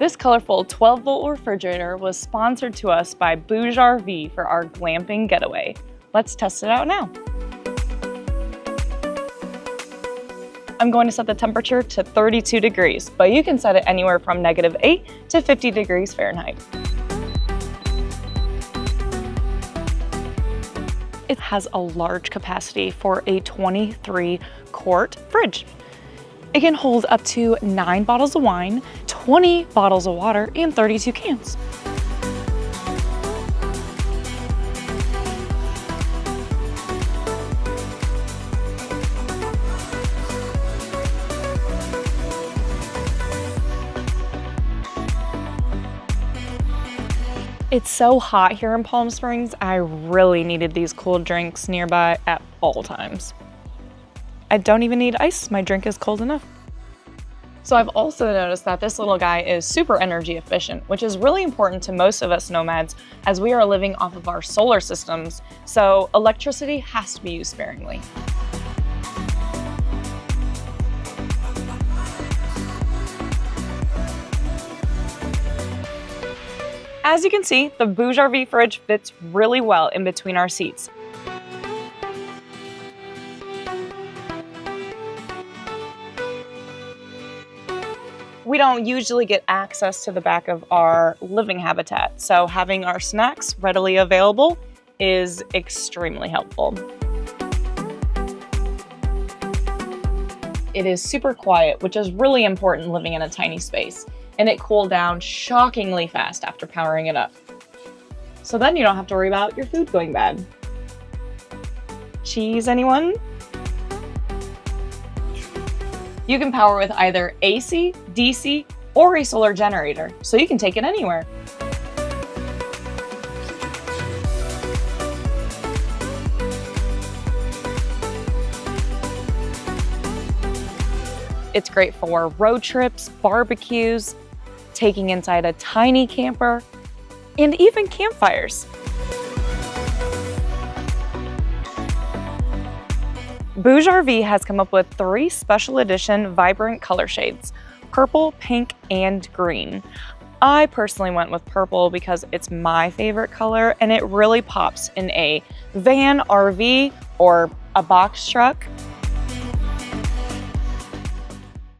This colorful 12-volt refrigerator was sponsored to us by BougeRV for our glamping getaway. Let's test it out now. I'm going to set the temperature to 32 degrees, but you can set it anywhere from -8 to 50 degrees Fahrenheit. It has a large capacity for a 23-quart fridge. It can hold up to 9 bottles of wine, 20 bottles of water, and 32 cans. It's so hot here in Palm Springs, I really needed these cool drinks nearby at all times. I don't even need ice, my drink is cold enough. So I've also noticed that this little guy is super energy efficient, which is really important to most of us nomads as we are living off of our solar systems, so electricity has to be used sparingly. As you can see, the BougeRV fridge fits really well in between our seats. We don't usually get access to the back of our living habitat, so having our snacks readily available is extremely helpful. It is super quiet, which is really important living in a tiny space, and it cooled down shockingly fast after powering it up. So then you don't have to worry about your food going bad. Cheese, anyone? You can power with either AC, DC, or a solar generator, so you can take it anywhere. It's great for road trips, barbecues, taking inside a tiny camper, and even campfires. BougeRV has come up with 3 special edition vibrant color shades: purple, pink, and green. I personally went with purple because it's my favorite color and it really pops in a van, RV, or a box truck.